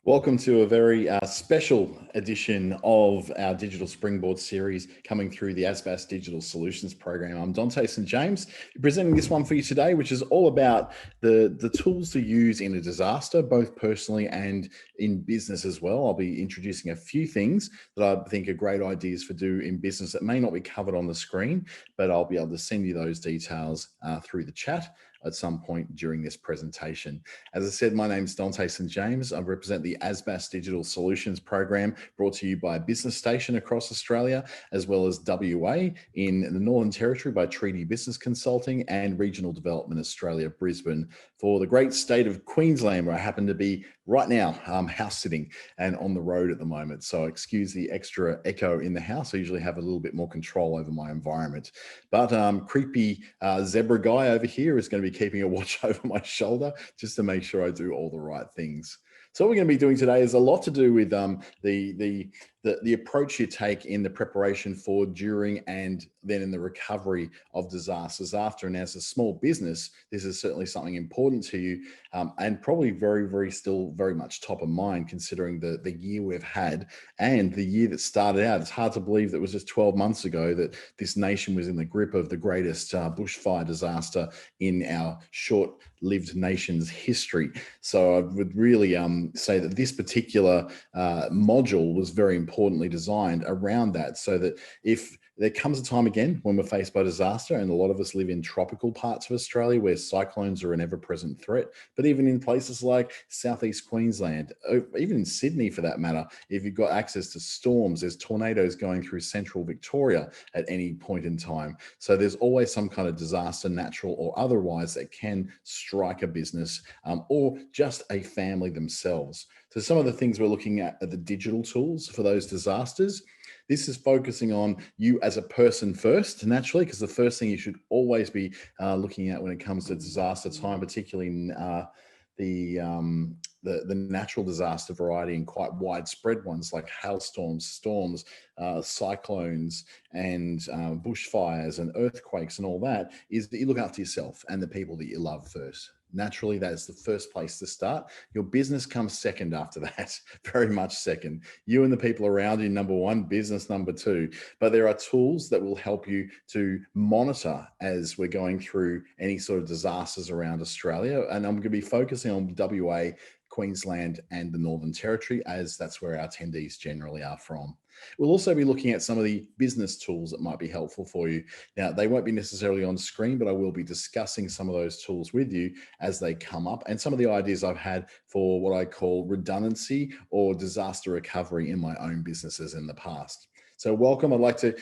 Welcome to a very special edition of our Digital Springboard series coming through the ASBAS Digital Solutions Program. I'm Dante St. James, presenting this one for you today, which is all about the tools to use in a disaster, both personally and in business as well. I'll be introducing a few things that I think are great ideas for do in business that may not be covered on the screen, but I'll be able to send you those details through the chat at some point during this presentation. As I said, my name is Dante St. James. I represent the ASBAS Digital Solutions Program, brought to you by Business Station across Australia, as well as WA in the Northern Territory by Treaty Business Consulting and Regional Development Australia, Brisbane, for the great state of Queensland, where I happen to be right now, house sitting and on the road at the moment. So excuse the extra echo in the house. I usually have a little bit more control over my environment. But creepy zebra guy over here is going to be keeping a watch over my shoulder just to make sure I do all the right things. So what we're going to be doing today is a lot to do with the approach you take in the preparation for, during, and then in the recovery of disasters after. And as a small business, this is certainly something important to you, and probably still very much top of mind, considering the year we've had and the year that started out. It's hard to believe that it was just 12 months ago that this nation was in the grip of the greatest bushfire disaster in our short-lived nation's history. So I would really say that this particular module was very importantly designed around that, so that if there comes a time again when we're faced by disaster, and a lot of us live in tropical parts of Australia where cyclones are an ever-present threat, but even in places like southeast Queensland, even in Sydney for that matter, if you've got access to storms, there's tornadoes going through central Victoria at any point in time. So there's always some kind of disaster, natural or otherwise, that can strike a business or just a family themselves. So some of the things we're looking at are the digital tools for those disasters. This is focusing on you as a person first, naturally, because the first thing you should always be looking at when it comes to disaster time, particularly in the natural disaster variety and quite widespread ones like hailstorms, storms, cyclones, and bushfires and earthquakes and all that, is that you look after yourself and the people that you love first. Naturally, that is the first place to start. Your business comes second after that, very much second. You and the people around you, number one, business number two. But there are tools that will help you to monitor as we're going through any sort of disasters around Australia. And I'm going to be focusing on WA, Queensland, and the Northern Territory, as that's where our attendees generally are from. We'll also be looking at some of the business tools that might be helpful for you. Now, they won't be necessarily on screen, but I will be discussing some of those tools with you as they come up, and some of the ideas I've had for what I call redundancy or disaster recovery in my own businesses in the past. So welcome. I'd like to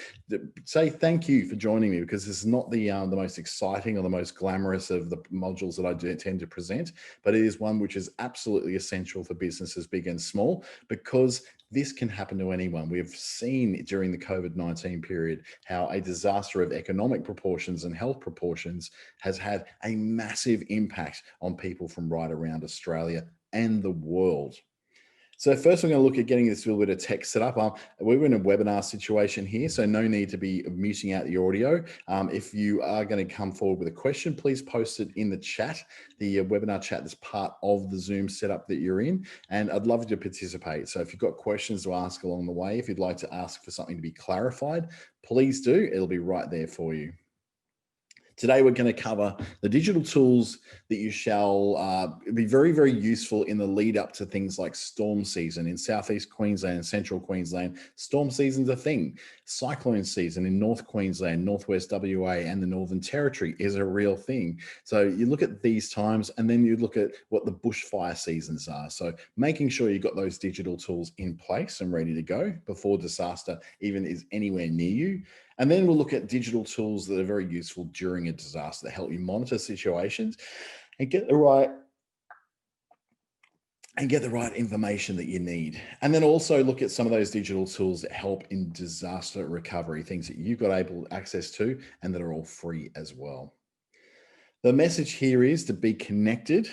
say thank you for joining me, because this is not the most exciting or the most glamorous of the modules that I do tend to present, but it is one which is absolutely essential for businesses big and small, because this can happen to anyone. We've seen during the COVID-19 period how a disaster of economic proportions and health proportions has had a massive impact on people from right around Australia and the world. So first, we're going to look at getting this little bit of tech set up. We're in a webinar situation here, so no need to be muting out the audio. If you are going to come forward with a question, please post it in the chat, the webinar chat that's part of the Zoom setup that you're in, and I'd love you to participate. So if you've got questions to ask along the way, if you'd like to ask for something to be clarified, please do. It'll be right there for you. Today, we're going to cover the digital tools that you shall be very useful in the lead up to things like storm season. In southeast Queensland and central Queensland, storm season's a thing. Cyclone season in North Queensland, Northwest WA, and the Northern Territory is a real thing. So you look at these times, and then you look at what the bushfire seasons are. So making sure you've got those digital tools in place and ready to go before disaster even is anywhere near you. And then we'll look at digital tools that are very useful during a disaster that help you monitor situations and get the right information that you need. And then also look at some of those digital tools that help in disaster recovery, things that you've got access to and that are all free as well. The message here is to be connected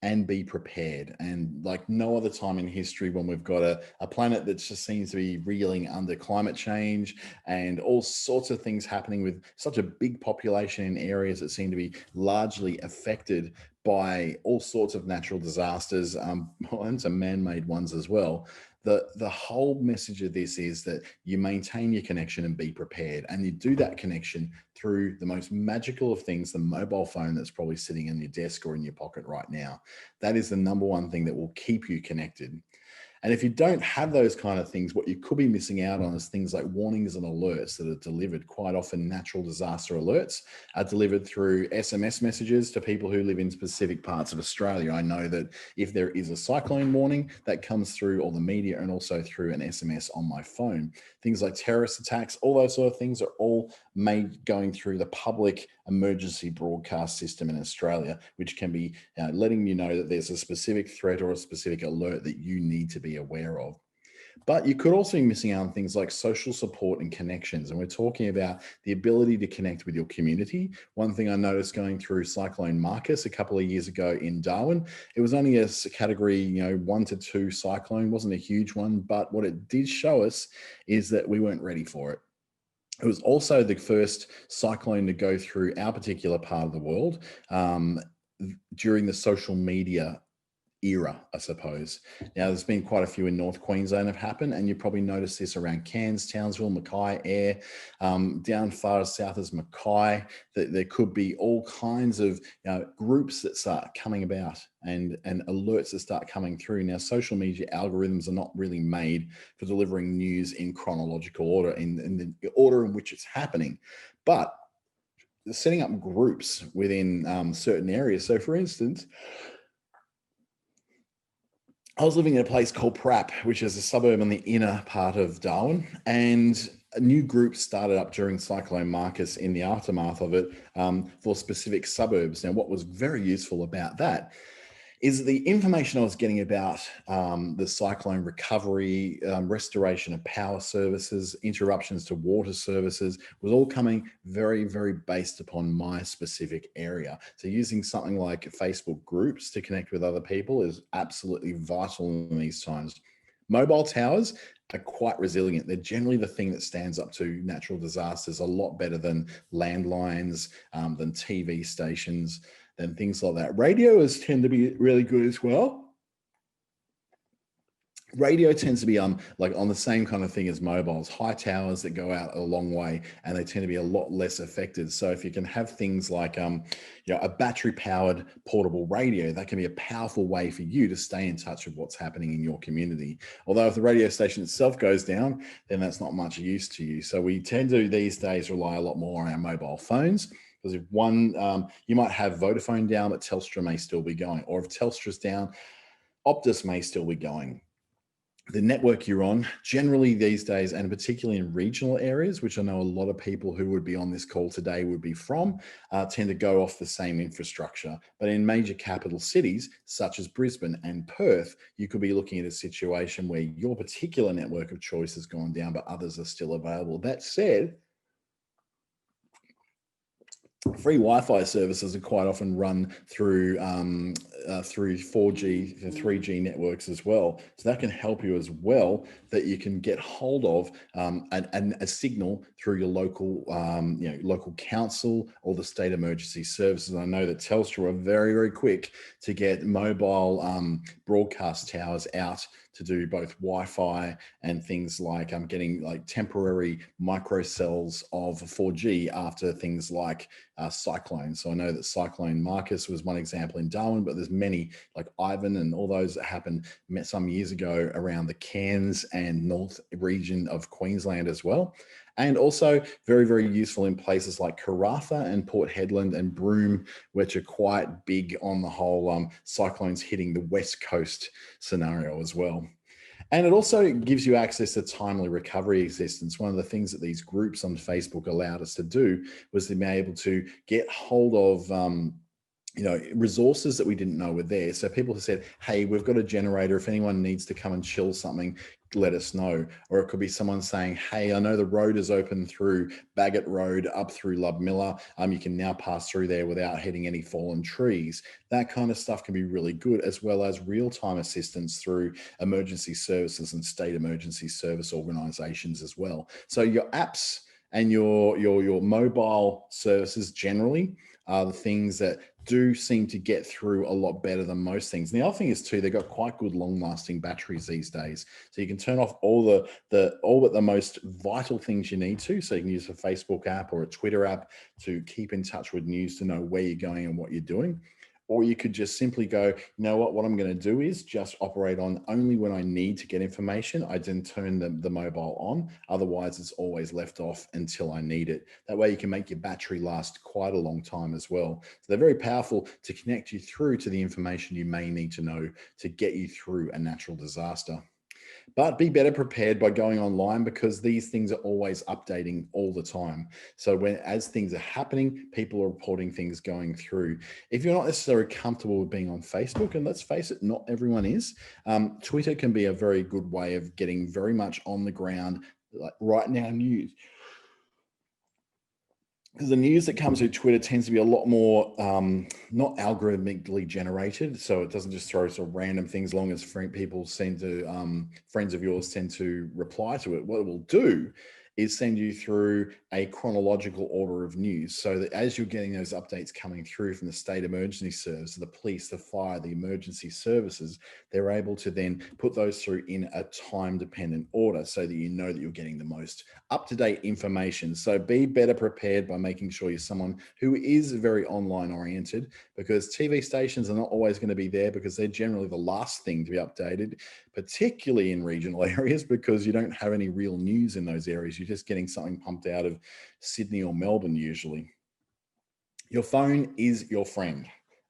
and be prepared. And like no other time in history, when we've got a planet that just seems to be reeling under climate change and all sorts of things happening with such a big population in areas that seem to be largely affected by all sorts of natural disasters, and some man-made ones as well. The whole message of this is that you maintain your connection and be prepared. And you do that connection through the most magical of things, the mobile phone that's probably sitting in your desk or in your pocket right now. That is the number one thing that will keep you connected. And if you don't have those kind of things, what you could be missing out on is things like warnings and alerts that are delivered. Quite often, natural disaster alerts are delivered through SMS messages to people who live in specific parts of Australia. I know that if there is a cyclone warning, that comes through all the media and also through an SMS on my phone. Things like terrorist attacks, all those sort of things are all made going through the public emergency broadcast system in Australia, which can be letting you know that there's a specific threat or a specific alert that you need to be aware of. But you could also be missing out on things like social support and connections. And we're talking about the ability to connect with your community. One thing I noticed going through Cyclone Marcus a couple of years ago in Darwin, it was only a category, 1 to 2 cyclone, wasn't a huge one. But what it did show us is that we weren't ready for it. It was also the first cyclone to go through our particular part of the world during the social media era, I suppose. Now, there's been quite a few in North Queensland have happened, and you probably noticed this around Cairns, Townsville, Mackay, Ayr, down far as south as Mackay, that there could be all kinds of groups that start coming about and alerts that start coming through. Now, social media algorithms are not really made for delivering news in chronological order, in the order in which it's happening, but setting up groups within certain areas. So, for instance, I was living in a place called Prap, which is a suburb in the inner part of Darwin, and a new group started up during Cyclone Marcus in the aftermath of it for specific suburbs. Now, what was very useful about that is the information I was getting about the cyclone recovery, restoration of power services, interruptions to water services, was all coming very, very based upon my specific area. So using something like Facebook groups to connect with other people is absolutely vital in these times. Mobile towers are quite resilient. They're generally the thing that stands up to natural disasters a lot better than landlines, than TV stations, than things like that. Radios tend to be really good as well. Radio tends to be like on the same kind of thing as mobiles, high towers that go out a long way, and they tend to be a lot less affected. So if you can have things like a battery powered portable radio, that can be a powerful way for you to stay in touch with what's happening in your community. Although if the radio station itself goes down, then that's not much use to you. So we tend to these days rely a lot more on our mobile phones. Because if one, you might have Vodafone down, but Telstra may still be going. Or if Telstra's down, Optus may still be going. The network you're on, generally these days, and particularly in regional areas, which I know a lot of people who would be on this call today would be from, tend to go off the same infrastructure. But in major capital cities, such as Brisbane and Perth, you could be looking at a situation where your particular network of choice has gone down, but others are still available. That said, free Wi-Fi services are quite often run through 4G and 3G networks as well. So that can help you as well, that you can get hold of a signal through your local local council or the state emergency services. I know that Telstra are very, very quick to get mobile broadcast towers out to do both Wi-Fi and things like getting like temporary microcells of 4G after things like cyclones. So I know that Cyclone Marcus was one example in Darwin, but there's many like Ivan and all those that happened some years ago around the Cairns and north region of Queensland as well. And also very, very useful in places like Karratha and Port Hedland and Broome, which are quite big on the whole cyclones hitting the West Coast scenario as well. And it also gives you access to timely recovery assistance. One of the things that these groups on Facebook allowed us to do was to be able to get hold of resources that we didn't know were there. So people have said, hey, we've got a generator. If anyone needs to come and chill something, let us know. Or it could be someone saying, hey, I know the road is open through Bagot Road up through Ludmilla. You can now pass through there without hitting any fallen trees. That kind of stuff can be really good, as well as real-time assistance through emergency services and state emergency service organizations as well. So your apps and your mobile services generally are the things that do seem to get through a lot better than most things. And the other thing is too, they've got quite good long-lasting batteries these days. So you can turn off all all but the most vital things you need to. So you can use a Facebook app or a Twitter app to keep in touch with news, to know where you're going and what you're doing. Or you could just simply go, you know what I'm going to do is just operate on only when I need to get information. I then turn the mobile on. Otherwise, it's always left off until I need it. That way you can make your battery last quite a long time as well. So they're very powerful to connect you through to the information you may need to know to get you through a natural disaster. But be better prepared by going online, because these things are always updating all the time. So as things are happening, people are reporting things going through. If you're not necessarily comfortable with being on Facebook, and let's face it, not everyone is, Twitter can be a very good way of getting very much on the ground, like right now news. Because the news that comes through Twitter tends to be a lot more not algorithmically generated, so it doesn't just throw sort of random things. Long as people tend to friends of yours tend to reply to it, what it will do is send you through a chronological order of news, so that as you're getting those updates coming through from the state emergency service, the police, the fire, the emergency services, they're able to then put those through in a time-dependent order, so that you know that you're getting the most up-to-date information. So be better prepared by making sure you're someone who is very online oriented, because TV stations are not always going to be there, because they're generally the last thing to be updated, particularly in regional areas, because you don't have any real news in those areas. You're just getting something pumped out of Sydney or Melbourne usually. Your phone is your friend.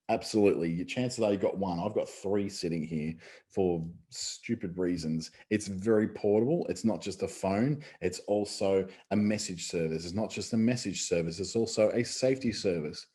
Absolutely. Your chances are you've got one. I've got three sitting here for stupid reasons. It's very portable. It's not just a phone. It's also a message service. It's not just a message service. It's also a safety service.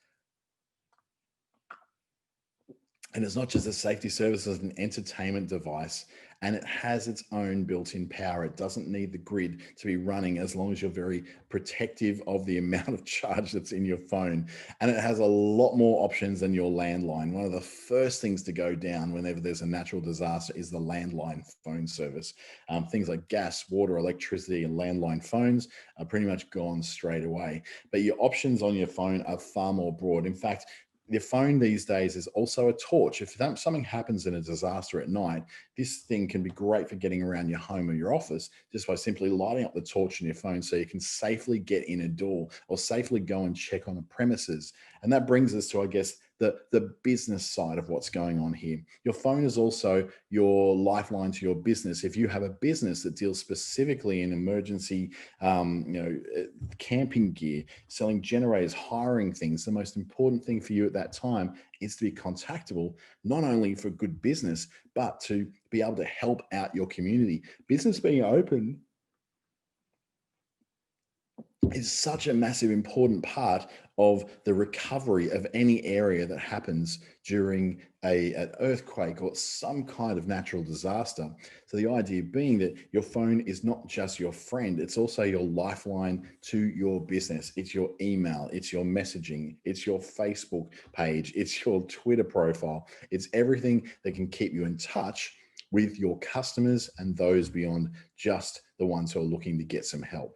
And it's not just a safety service, it's an entertainment device, and it has its own built-in power. It doesn't need the grid to be running, as long as you're very protective of the amount of charge that's in your phone. And it has a lot more options than your landline. One of the first things to go down whenever there's a natural disaster is the landline phone service. Things like gas, water, electricity, and landline phones are pretty much gone straight away. But your options on your phone are far more broad. In fact, your phone these days is also a torch. If something happens in a disaster at night, this thing can be great for getting around your home or your office, just by simply lighting up the torch on your phone, so you can safely get in a door or safely go and check on a premises. And that brings us to, I guess, the business side of what's going on here. Your phone is also your lifeline to your business. If you have a business that deals specifically in emergency, camping gear, selling generators, hiring things, the most important thing for you at that time is to be contactable, not only for good business, but to be able to help out your community. Business being open is such a massive, important part of the recovery of any area that happens during an earthquake or some kind of natural disaster. So the idea being that your phone is not just your friend, it's also your lifeline to your business. It's your email, it's your messaging, it's your Facebook page, it's your Twitter profile. It's everything that can keep you in touch with your customers and those beyond just the ones who are looking to get some help.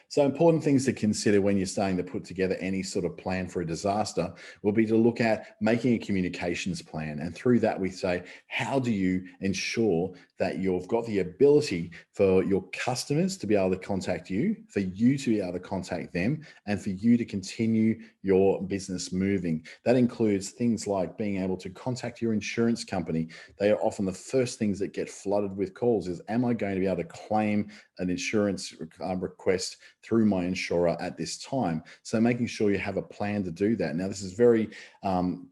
So important things to consider when you're starting to put together any sort of plan for a disaster will be to look at making a communications plan. And through that, we say, how do you ensure that you've got the ability for your customers to be able to contact you, for you to be able to contact them, and for you to continue your business moving? That includes things like being able to contact your insurance company. They are often the first things that get flooded with calls is, am I going to be able to claim an insurance request through my insurer at this time? So making sure you have a plan to do that. Now, this is very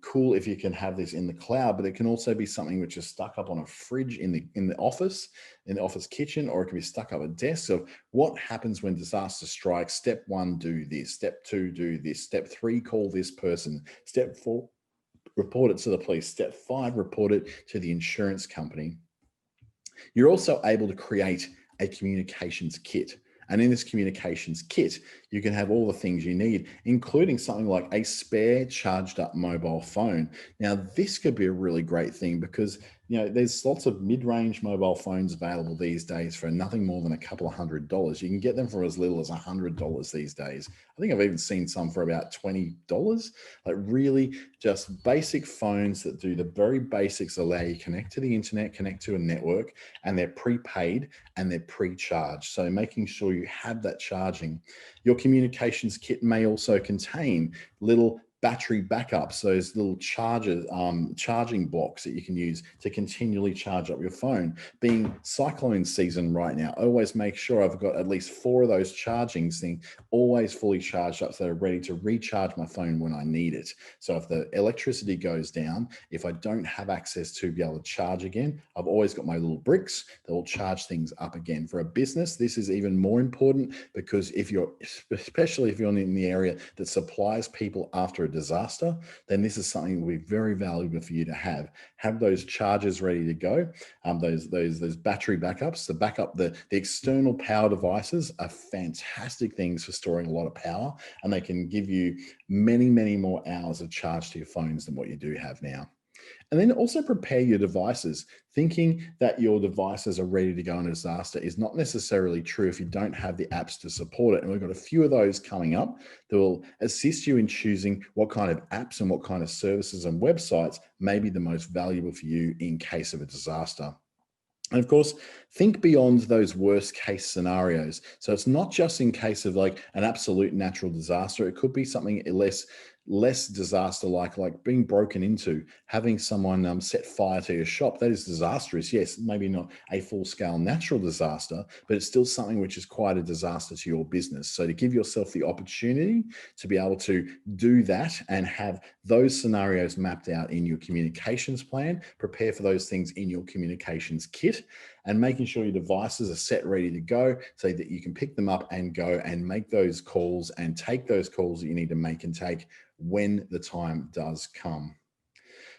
cool if you can have this in the cloud, but it can also be something which is stuck up on a fridge in the office kitchen, or it can be stuck up a desk. So what happens when disaster strikes? Step 1, do this. Step 2, do this. Step 3, call this person. Step 4, report it to the police. Step 5, report it to the insurance company. You're also able to create a communications kit. And in this communications kit, you can have all the things you need, including something like a spare charged up mobile phone. Now, this could be a really great thing, because there's lots of mid-range mobile phones available these days for nothing more than a couple of $100. You can get them for as little as $100 these days. I think I've even seen some for about $20. Like really just basic phones that do the very basics, allow you to connect to the internet, connect to a network, and they're prepaid and they're pre-charged. So making sure you have that charging. Your communications kit may also contain little battery backups, those little chargers, charging blocks that you can use to continually charge up your phone. Being cyclone season right now, I always make sure I've got at least 4 of those charging things always fully charged up so they're ready to recharge my phone when I need it. So if the electricity goes down, if I don't have access to be able to charge again, I've always got my little bricks that will charge things up again. For a business, this is even more important because especially if you're in the area that supplies people after a disaster, then this is something that will be very valuable for you to have those chargers ready to go. Those battery backups, the external power devices are fantastic things for storing a lot of power, and they can give you many more hours of charge to your phones than what you do have now. And then also prepare your devices. Thinking that your devices are ready to go in a disaster is not necessarily true if you don't have the apps to support it. And we've got a few of those coming up that will assist you in choosing what kind of apps and what kind of services and websites may be the most valuable for you in case of a disaster. And of course, think beyond those worst case scenarios. So it's not just in case of like an absolute natural disaster. It could be something less disaster like being broken into, having someone set fire to your shop. That is disastrous. Yes, maybe not a full-scale natural disaster, but it's still something which is quite a disaster to your business. So to give yourself the opportunity to be able to do that and have those scenarios mapped out in your communications plan, prepare for those things in your communications kit, and making sure your devices are set ready to go so that you can pick them up and go and make those calls and take those calls that you need to make and take when the time does come.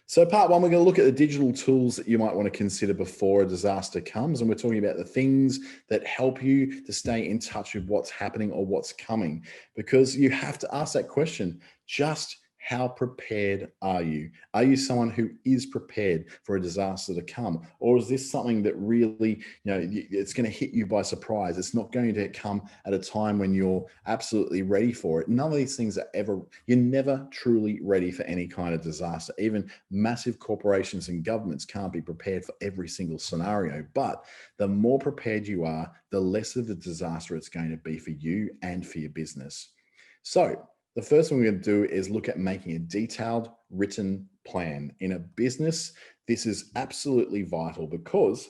So part 1, we're going to look at the digital tools that you might want to consider before a disaster comes. And we're talking about the things that help you to stay in touch with what's happening or what's coming, because you have to ask that question, just how prepared are you? Are you someone who is prepared for a disaster to come? Or is this something that really, it's going to hit you by surprise? It's not going to come at a time when you're absolutely ready for it. None of these things you're never truly ready for any kind of disaster. Even massive corporations and governments can't be prepared for every single scenario. But the more prepared you are, the less of a disaster it's going to be for you and for your business. So the first thing we're going to do is look at making a detailed written plan. In a business, this is absolutely vital because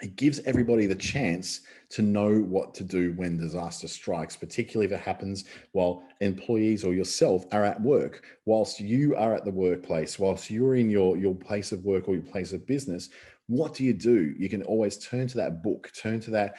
it gives everybody the chance to know what to do when disaster strikes, particularly if it happens while employees or yourself are at work. Whilst you are at the workplace, whilst you're in your place of work or your place of business, what do? You can always turn to that book, turn to that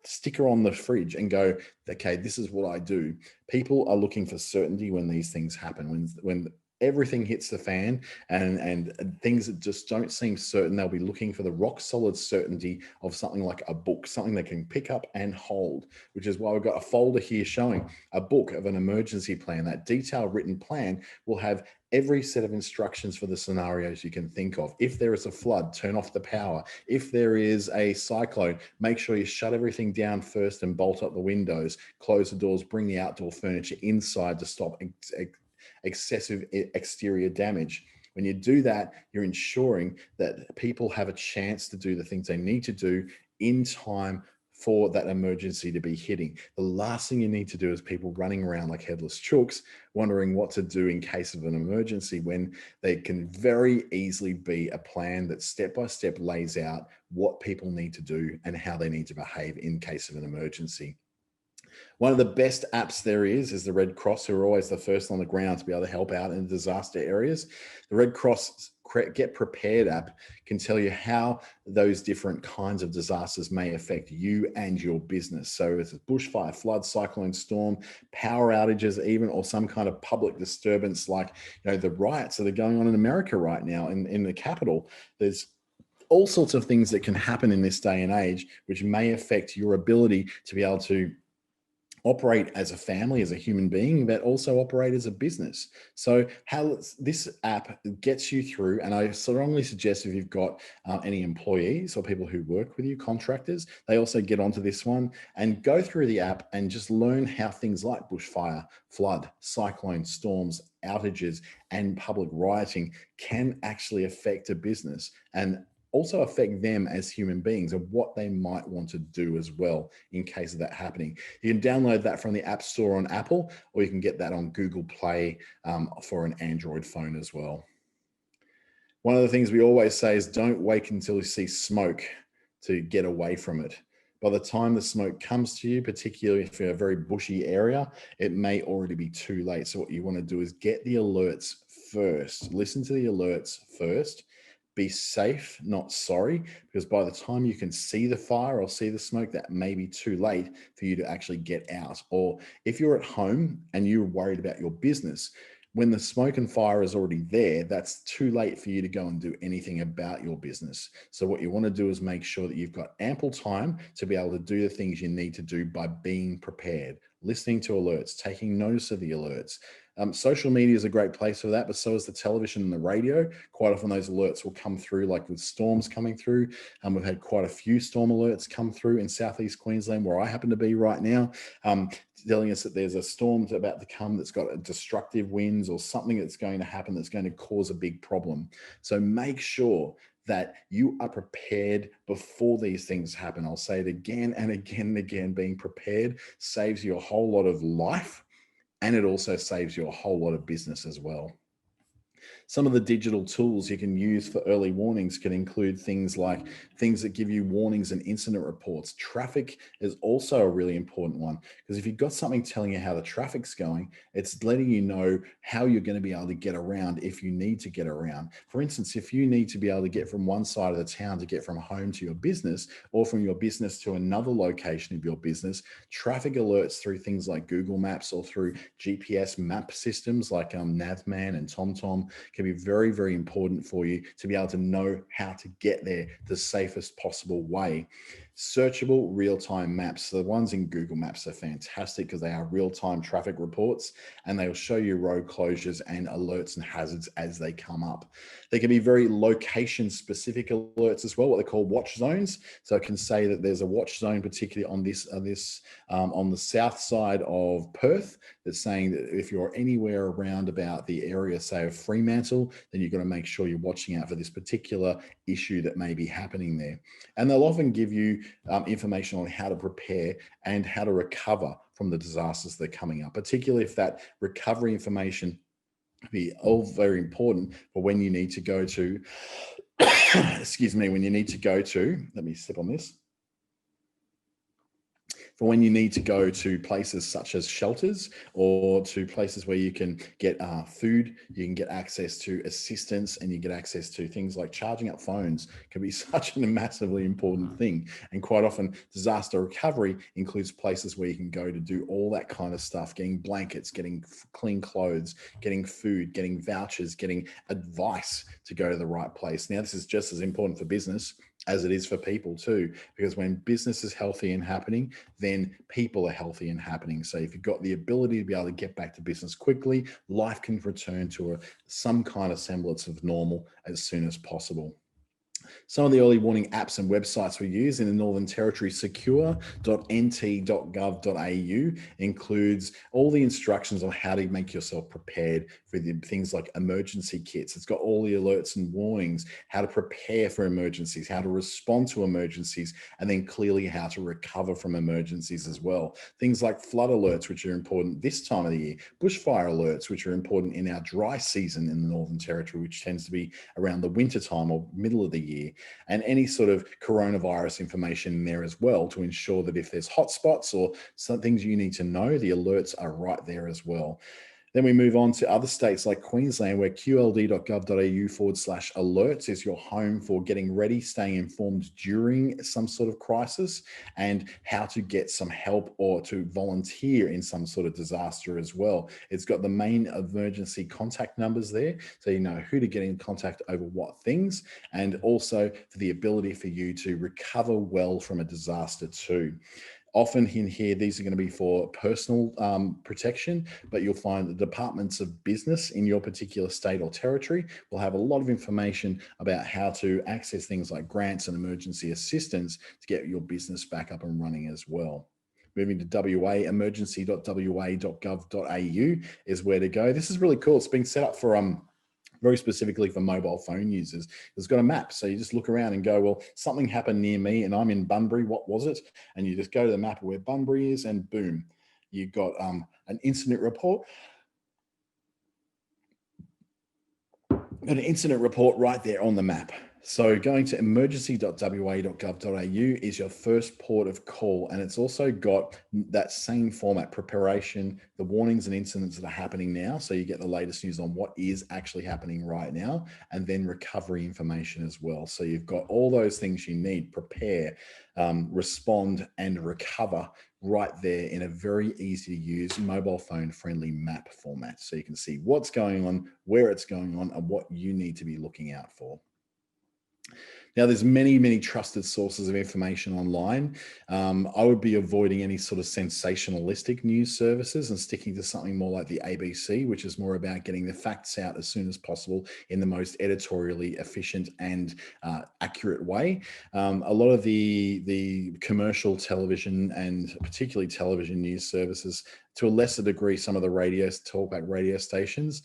sticker on the fridge and go, okay, this is what I do. People are looking for certainty when these things happen, when everything hits the fan and things that just don't seem certain. They'll be looking for the rock solid certainty of something like a book, something they can pick up and hold, which is why we've got a folder here showing a book of an emergency plan. That detailed written plan will have every set of instructions for the scenarios you can think of. If there is a flood, turn off the power. If there is a cyclone, make sure you shut everything down first and bolt up the windows, close the doors, bring the outdoor furniture inside to stop excessive exterior damage. When you do that, you're ensuring that people have a chance to do the things they need to do in time for that emergency to be hitting. The last thing you need to do is people running around like headless chooks, wondering what to do in case of an emergency, when there can very easily be a plan that step by step lays out what people need to do and how they need to behave in case of an emergency. One of the best apps there is the Red Cross, who are always the first on the ground to be able to help out in disaster areas. The Red Cross Get Prepared app can tell you how those different kinds of disasters may affect you and your business. So if it's bushfire, flood, cyclone, storm, power outages, even, or some kind of public disturbance like the riots that are going on in America right now in the capital, there's all sorts of things that can happen in this day and age which may affect your ability to be able to operate as a family, as a human being, but also operate as a business. So how this app gets you through, and I strongly suggest if you've got any employees or people who work with you, contractors, they also get onto this one and go through the app and just learn how things like bushfire, flood, cyclone, storms, outages, and public rioting can actually affect a business and also affect them as human beings and what they might want to do as well in case of that happening. You can download that from the App Store on Apple, or you can get that on Google Play for an Android phone as well. One of the things we always say is don't wait until you see smoke to get away from it. By the time the smoke comes to you, particularly if you're in a very bushy area, it may already be too late. So what you want to do is get the alerts first. Listen to the alerts first. Be safe, not sorry, because by the time you can see the fire or see the smoke, that may be too late for you to actually get out. Or if you're at home and you're worried about your business, when the smoke and fire is already there, that's too late for you to go and do anything about your business. So what you want to do is make sure that you've got ample time to be able to do the things you need to do by being prepared, listening to alerts, taking notice of the alerts. Social media is a great place for that, but so is the television and the radio. Quite often those alerts will come through, like with storms coming through. We've had quite a few storm alerts come through in southeast Queensland, where I happen to be right now, telling us that there's a storm about to come that's got a destructive winds or something that's going to happen that's going to cause a big problem. So make sure that you are prepared before these things happen. I'll say it again and again and again. Being prepared saves you a whole lot of life, and it also saves you a whole lot of business as well. Some of the digital tools you can use for early warnings can include things like things that give you warnings and incident reports. Traffic is also a really important one, because if you've got something telling you how the traffic's going, it's letting you know how you're going to be able to get around if you need to get around. For instance, if you need to be able to get from one side of the town to get from home to your business, or from your business to another location of your business, traffic alerts through things like Google Maps or through GPS map systems like Navman and TomTom can be very, very important for you to be able to know how to get there the safest possible way. Searchable real-time maps. The ones in Google Maps are fantastic because they are real-time traffic reports, and they'll show you road closures and alerts and hazards as they come up. They can be very location-specific alerts as well, what they call watch zones. So it can say that there's a watch zone, particularly on on the south side of Perth, that's saying that if you're anywhere around about the area, say of Fremantle, then you've got to make sure you're watching out for this particular issue that may be happening there. And they'll often give you information on how to prepare and how to recover from the disasters that are coming up, particularly if that recovery information be all very important for when you need to go to, excuse me, when you need to go to, let me sip on this. For when you need to go to places such as shelters or to places where you can get food, you can get access to assistance, and you get access to things like charging up phones can be such a massively important thing. And quite often disaster recovery includes places where you can go to do all that kind of stuff, getting blankets, getting clean clothes, getting food, getting vouchers, getting advice to go to the right place. Now, this is just as important for business as it is for people too, because when business is healthy and happening, then people are healthy and happening. So if you've got the ability to be able to get back to business quickly, life can return to some kind of semblance of normal as soon as possible. Some of the early warning apps and websites we use in the Northern Territory, secure.nt.gov.au includes all the instructions on how to make yourself prepared for things like emergency kits. It's got all the alerts and warnings, how to prepare for emergencies, how to respond to emergencies, and then clearly how to recover from emergencies as well. Things like flood alerts, which are important this time of the year, bushfire alerts, which are important in our dry season in the Northern Territory, which tends to be around the winter time or middle of the year, and any sort of coronavirus information in there as well, to ensure that if there's hotspots or some things you need to know, the alerts are right there as well. Then we move on to other states like Queensland, where qld.gov.au/alerts is your home for getting ready, staying informed during some sort of crisis, and how to get some help or to volunteer in some sort of disaster as well. It's got the main emergency contact numbers there, so you know who to get in contact over what things, and also for the ability for you to recover well from a disaster too. Often in here, these are going to be for personal protection, but you'll find the departments of business in your particular state or territory will have a lot of information about how to access things like grants and emergency assistance to get your business back up and running as well. Moving to WA, emergency.wa.gov.au is where to go. This is really cool. It's been set up for very specifically for mobile phone users. It's got a map. So you just look around and go, well, something happened near me and I'm in Bunbury. What was it? And you just go to the map of where Bunbury is and boom, you've got an incident report. Got an incident report right there on the map. So going to emergency.wa.gov.au is your first port of call. And it's also got that same format, preparation, the warnings and incidents that are happening now. So you get the latest news on what is actually happening right now, and then recovery information as well. So you've got all those things you need: prepare, respond, and recover right there in a very easy to use mobile phone friendly map format. So you can see what's going on, where it's going on, and what you need to be looking out for. Now, there's many trusted sources of information online. I would be avoiding any sort of sensationalistic news services and sticking to something more like the ABC, which is more about getting the facts out as soon as possible in the most editorially efficient and accurate way. A lot of the commercial television and particularly television news services, to a lesser degree, some of the talkback radio stations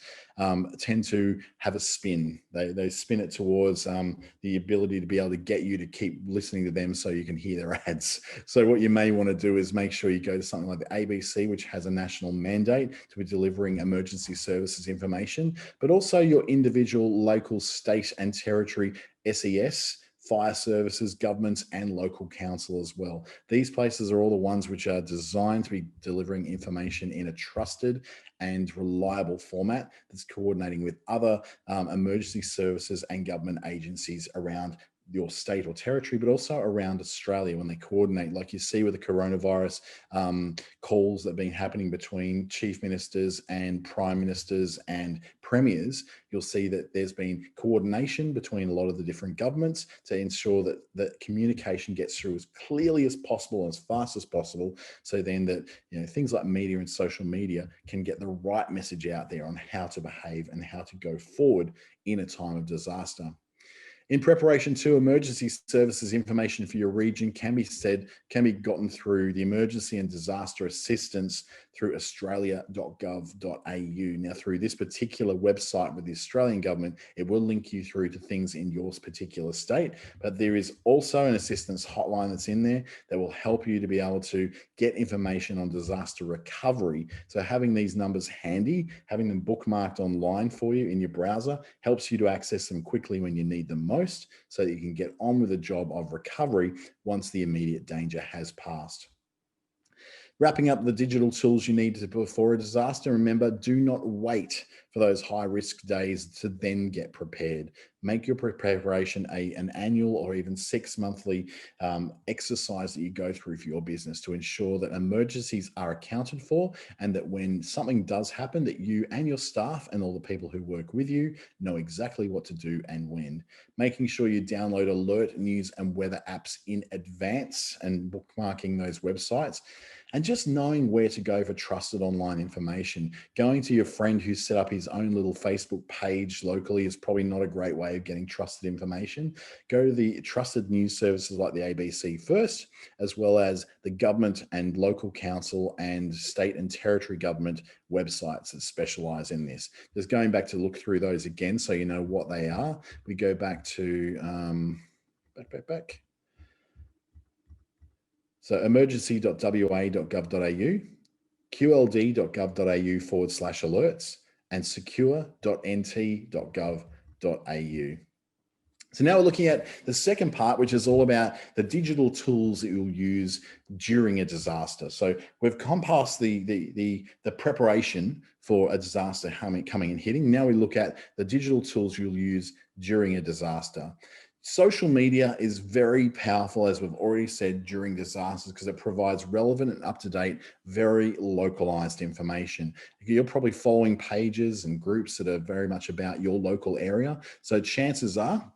tend to have a spin. They spin it towards the ability to be able to get you to keep listening to them so you can hear their ads. So what you may want to do is make sure you go to something like the ABC, which has a national mandate to be delivering emergency services information, but also your individual local, state and territory SES, fire services, governments, and local council as well. These places are all the ones which are designed to be delivering information in a trusted and reliable format that's coordinating with other emergency services and government agencies around your state or territory, but also around Australia when they coordinate, like you see with the coronavirus calls that have been happening between chief ministers and prime ministers and premiers. You'll see that there's been coordination between a lot of the different governments to ensure that the communication gets through as clearly as possible, as fast as possible, so then that things like media and social media can get the right message out there on how to behave and how to go forward in a time of disaster. In preparation to emergency services information for your region can be gotten through the emergency and disaster assistance through australia.gov.au. Now, through this particular website with the Australian government, it will link you through to things in your particular state, but there is also an assistance hotline that's in there that will help you to be able to get information on disaster recovery. So having these numbers handy, having them bookmarked online for you in your browser helps you to access them quickly when you need them most, so that you can get on with the job of recovery once the immediate danger has passed. Wrapping up the digital tools you need before a disaster, remember, do not wait for those high risk days to then get prepared. Make your preparation an annual or even 6 monthly exercise that you go through for your business to ensure that emergencies are accounted for, and that when something does happen, that you and your staff and all the people who work with you know exactly what to do and when. Making sure you download alert, news and weather apps in advance and bookmarking those websites. And just knowing where to go for trusted online information. Going to your friend who's set up his own little Facebook page locally is probably not a great way of getting trusted information. Go to the trusted news services like the ABC first, as well as the government and local council and state and territory government websites that specialize in this. Just going back to look through those again so you know what they are. We go back to, back. So emergency.wa.gov.au, qld.gov.au/alerts, and secure.nt.gov.au. So now we're looking at the second part, which is all about the digital tools that you'll use during a disaster. So we've come past the preparation for a disaster coming and hitting. Now we look at the digital tools you'll use during a disaster. Social media is very powerful, as we've already said, during disasters, because it provides relevant and up-to-date, very localized information. You're probably following pages and groups that are very much about your local area. So chances are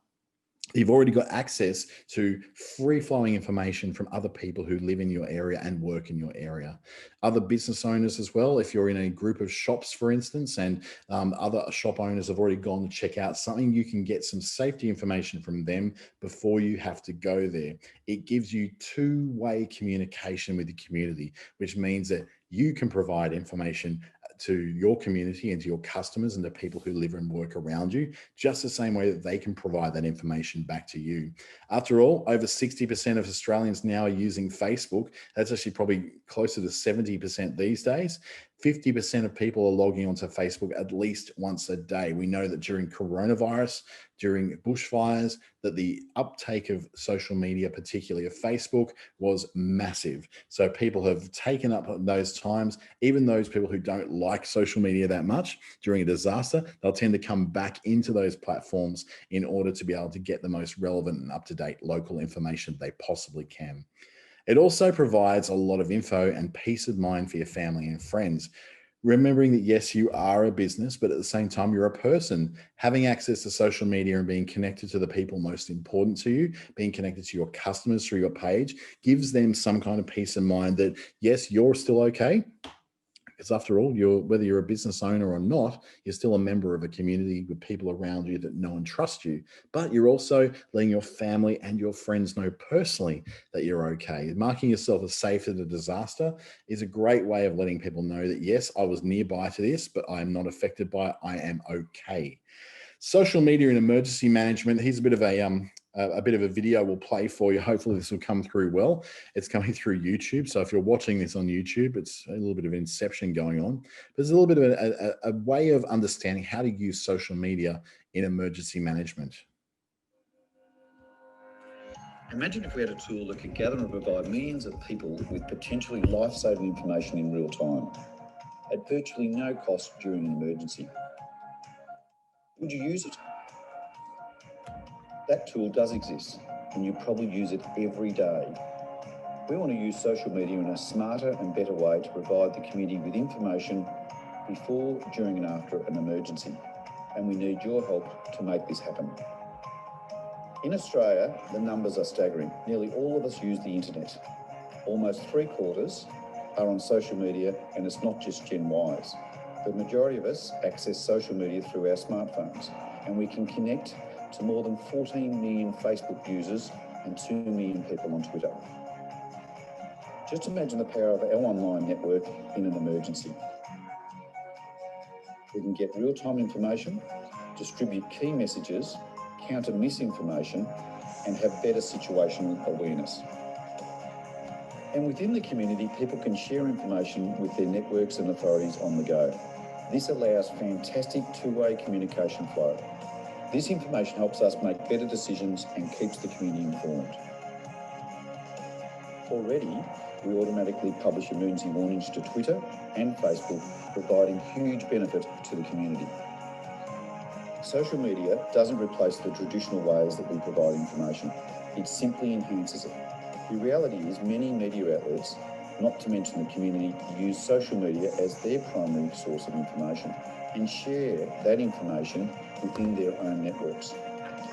You've already got access to free flowing information from other people who live in your area and work in your area. Other business owners as well, if you're in a group of shops, for instance, and other shop owners have already gone to check out something, you can get some safety information from them before you have to go there. It gives you two-way communication with the community, which means that you can provide information to your community and to your customers and the people who live and work around you, just the same way that they can provide that information back to you. After all, over 60% of Australians now are using Facebook. That's actually probably closer to 70% these days. 50% of people are logging onto Facebook at least once a day. We know that during coronavirus, during bushfires, that the uptake of social media, particularly of Facebook, was massive. So people have taken up those times. Even those people who don't like social media that much during a disaster, they'll tend to come back into those platforms in order to be able to get the most relevant and up-to-date local information they possibly can. It also provides a lot of info and peace of mind for your family and friends. Remembering that, yes, you are a business, but at the same time, you're a person. Having access to social media and being connected to the people most important to you, being connected to your customers through your page, gives them some kind of peace of mind that, yes, you're still okay. Because after all, whether you're a business owner or not, you're still a member of a community with people around you that know and trust you. But you're also letting your family and your friends know personally that you're okay. Marking yourself as safe at a disaster is a great way of letting people know that, yes, I was nearby to this, but I am not affected by it. I am okay. Social media and emergency management. Here's a bit of a video we'll play for you. Hopefully this will come through well. It's coming through YouTube. So if you're watching this on YouTube, it's a little bit of inception going on. There's a little bit of a way of understanding how to use social media in emergency management. Imagine if we had a tool that could gather and provide millions of people with potentially life-saving information in real time at virtually no cost during an emergency. Would you use it? That tool does exist, and you probably use it every day. We want to use social media in a smarter and better way to provide the community with information before, during and after an emergency, and we need your help to make this happen. In Australia, the numbers are staggering. Nearly all of us use the internet. Almost 3/4 are on social media, and it's not just Gen Ys. The majority of us access social media through our smartphones, and we can connect to more than 14 million Facebook users and 2 million people on Twitter. Just imagine the power of our online network in an emergency. We can get real-time information, distribute key messages, counter misinformation, and have better situational awareness. And within the community, people can share information with their networks and authorities on the go. This allows fantastic two-way communication flow. This information helps us make better decisions and keeps the community informed. Already, we automatically publish emergency warnings to Twitter and Facebook, providing huge benefit to the community. Social media doesn't replace the traditional ways that we provide information. It simply enhances it. The reality is many media outlets, not to mention the community, use social media as their primary source of information and share that information within their own networks,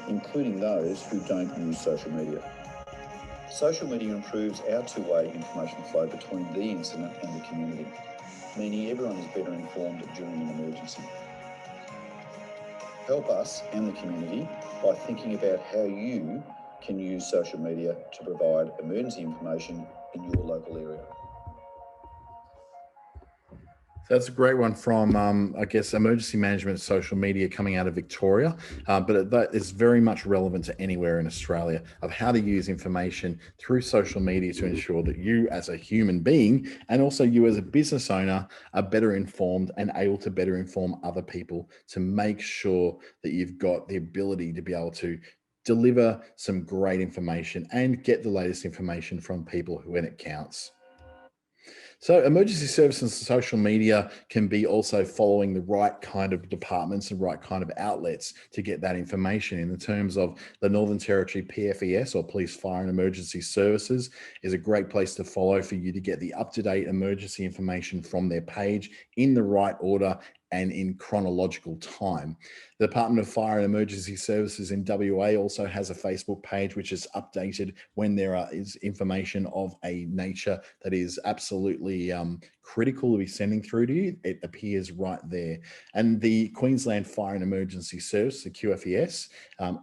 including those who don't use social media. Social media improves our two-way information flow between the incident and the community, meaning everyone is better informed during an emergency. Help us and the community by thinking about how you can use social media to provide emergency information in your local area. That's a great one from, I guess, emergency management social media coming out of Victoria, but that is very much relevant to anywhere in Australia of how to use information through social media to ensure that you as a human being and also you as a business owner are better informed and able to better inform other people to make sure that you've got the ability to be able to deliver some great information and get the latest information from people when it counts. So emergency services and social media can be also following the right kind of departments and right kind of outlets to get that information. In the terms of the Northern Territory PFES, or Police, Fire and Emergency Services, is a great place to follow for you to get the up-to-date emergency information from their page in the right order and in chronological time. The Department of Fire and Emergency Services in WA also has a Facebook page which is updated when is information of a nature that is absolutely critical to be sending through to you. It appears right there. And the Queensland Fire and Emergency Service, the QFES,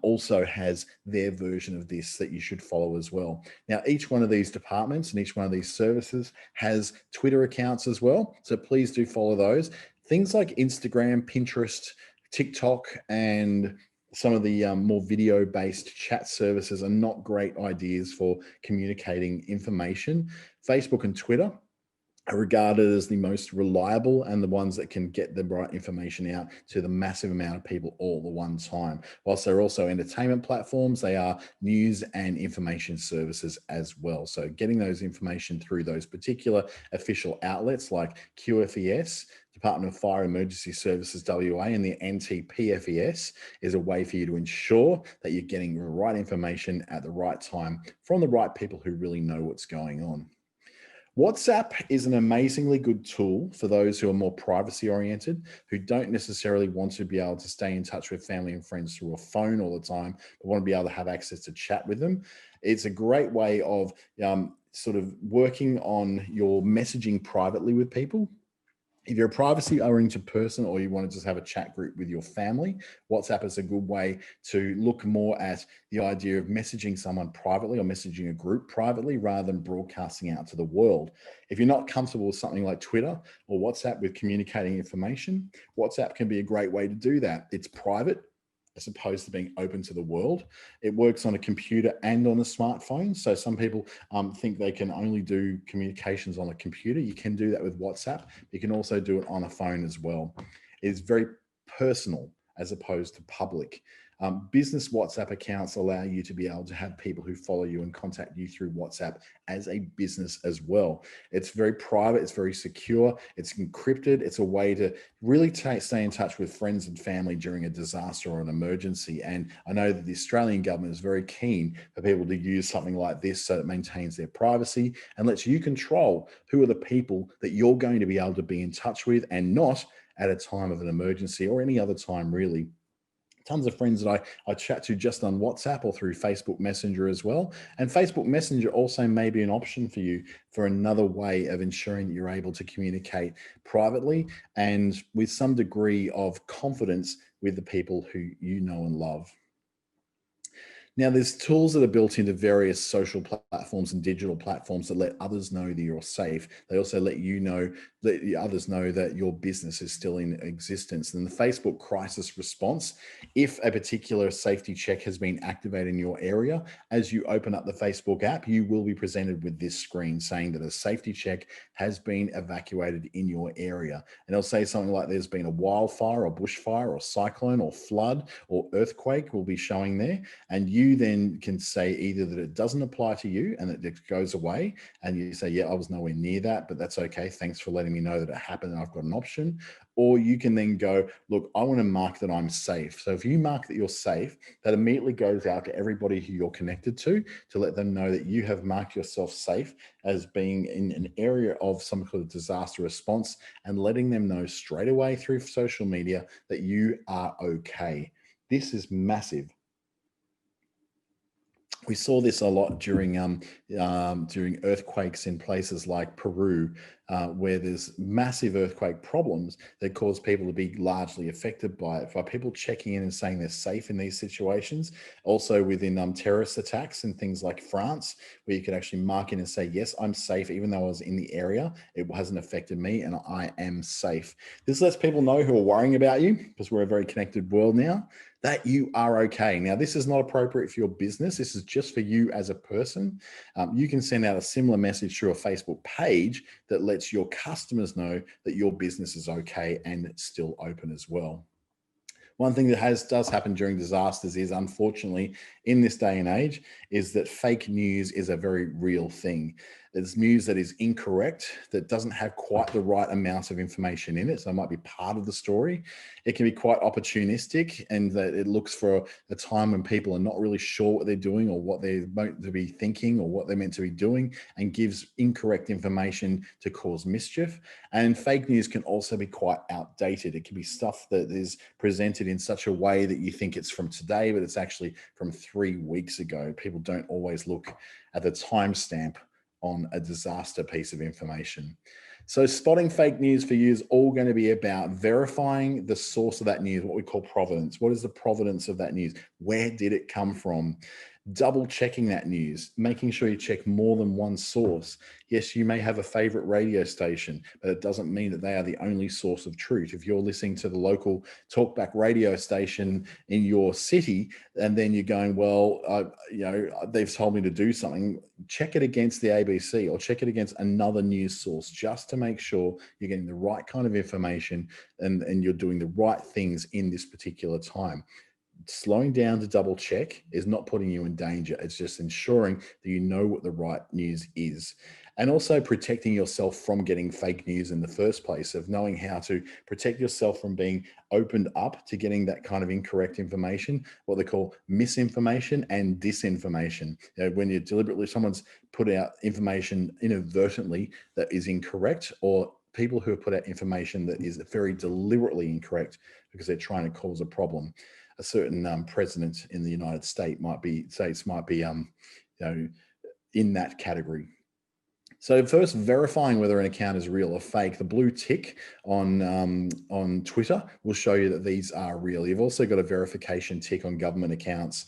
also has their version of this that you should follow as well. Now, each one of these departments and each one of these services has Twitter accounts as well. So please do follow those. Things like Instagram, Pinterest, TikTok, and some of the more video-based chat services are not great ideas for communicating information. Facebook and Twitter are regarded as the most reliable and the ones that can get the right information out to the massive amount of people all at one time. Whilst they're also entertainment platforms, they are news and information services as well. So getting those information through those particular official outlets like QFES, Department of Fire Emergency Services WA, and the NTPFES is a way for you to ensure that you're getting the right information at the right time from the right people who really know what's going on. WhatsApp is an amazingly good tool for those who are more privacy oriented, who don't necessarily want to be able to stay in touch with family and friends through a phone all the time, but want to be able to have access to chat with them. It's a great way of sort of working on your messaging privately with people. If you're a privacy-oriented person or you want to just have a chat group with your family, WhatsApp is a good way to look more at the idea of messaging someone privately or messaging a group privately rather than broadcasting out to the world. If you're not comfortable with something like Twitter or WhatsApp with communicating information, WhatsApp can be a great way to do that. It's private as opposed to being open to the world. It works on a computer and on a smartphone. So some people think they can only do communications on a computer. You can do that with WhatsApp. You can also do it on a phone as well. It's very personal as opposed to public. Business WhatsApp accounts allow you to be able to have people who follow you and contact you through WhatsApp as a business as well. It's very private, it's very secure, it's encrypted. It's a way to really stay in touch with friends and family during a disaster or an emergency. And I know that the Australian government is very keen for people to use something like this so it maintains their privacy and lets you control who are the people that you're going to be able to be in touch with and not at a time of an emergency or any other time really. Tons of friends that I chat to just on WhatsApp or through Facebook Messenger as well. And Facebook Messenger also may be an option for you for another way of ensuring that you're able to communicate privately and with some degree of confidence with the people who you know and love. Now, there's tools that are built into various social platforms and digital platforms that let others know that you're safe. They also let the others know that your business is still in existence. And the Facebook crisis response, if a particular safety check has been activated in your area, as you open up the Facebook app, you will be presented with this screen saying that a safety check has been evacuated in your area. And it'll say something like there's been a wildfire or bushfire or cyclone or flood or earthquake will be showing there. And you then can say either that it doesn't apply to you and that it goes away. And you say, yeah, I was nowhere near that, but that's okay. Thanks for letting me know that it happened and I've got an option. Or you can then go, look, I want to mark that I'm safe. So if you mark that you're safe, that immediately goes out to everybody who you're connected to let them know that you have marked yourself safe as being in an area of some sort of disaster response and letting them know straight away through social media that you are okay. This is massive. We saw this a lot during earthquakes in places like Peru, where there's massive earthquake problems that cause people to be largely affected by it. By people checking in and saying they're safe in these situations. Also within terrorist attacks in things like France, where you could actually mark in and say, yes, I'm safe, even though I was in the area, it hasn't affected me and I am safe. This lets people know who are worrying about you, because we're a very connected world now, that you are okay. Now, this is not appropriate for your business. This is just for you as a person. You can send out a similar message through a Facebook page that lets your customers know that your business is okay and still open as well. One thing that does happen during disasters is, unfortunately, in this day and age, is that fake news is a very real thing. There's news that is incorrect, that doesn't have quite the right amount of information in it. So it might be part of the story. It can be quite opportunistic, and that it looks for a time when people are not really sure what they're doing or what they're meant to be thinking or what they're meant to be doing, and gives incorrect information to cause mischief. And fake news can also be quite outdated. It can be stuff that is presented in such a way that you think it's from today, but it's actually from 3 weeks ago. People don't always look at the timestamp on a disaster piece of information. So spotting fake news for you is all going to be about verifying the source of that news, what we call provenance. What is the provenance of that news? Where did it come from? Double checking that news, making sure you check more than one source. Yes, you may have a favorite radio station, but it doesn't mean that they are the only source of truth. If you're listening to the local talkback radio station in your city, and then you're going, well, they've told me to do something, check it against the ABC or check it against another news source, just to make sure you're getting the right kind of information and you're doing the right things in this particular time. Slowing down to double check is not putting you in danger. It's just ensuring that you know what the right news is. And also protecting yourself from getting fake news in the first place, of knowing how to protect yourself from being opened up to getting that kind of incorrect information, what they call misinformation and disinformation. When you deliberately, someone's put out information inadvertently that is incorrect, or people who have put out information that is very deliberately incorrect because they're trying to cause a problem. A certain president in the United States might be in that category. So first, verifying whether an account is real or fake. The blue tick on Twitter will show you that these are real. You've also got a verification tick on government accounts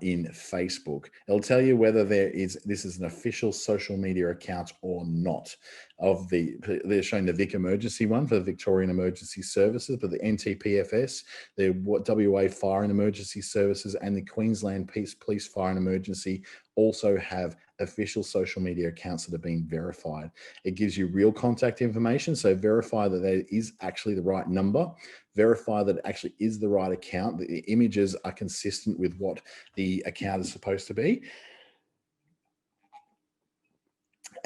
in Facebook. It'll tell you whether this is an official social media account or not. They're showing the Vic Emergency one for the Victorian Emergency Services, but the NTPFS, the WA Fire and Emergency Services, and the Queensland Police Fire and Emergency also have official social media accounts that have been verified. It gives you real contact information. So verify that that is actually the right number, verify that it actually is the right account, that the images are consistent with what the account is supposed to be.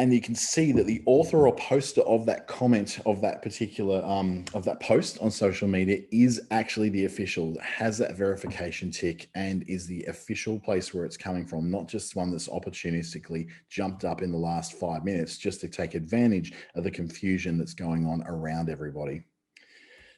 And you can see that the author or poster of that comment, of that particular of that post on social media, is actually the official, has that verification tick, and is the official place where it's coming from, not just one that's opportunistically jumped up in the last 5 minutes just to take advantage of the confusion that's going on around everybody.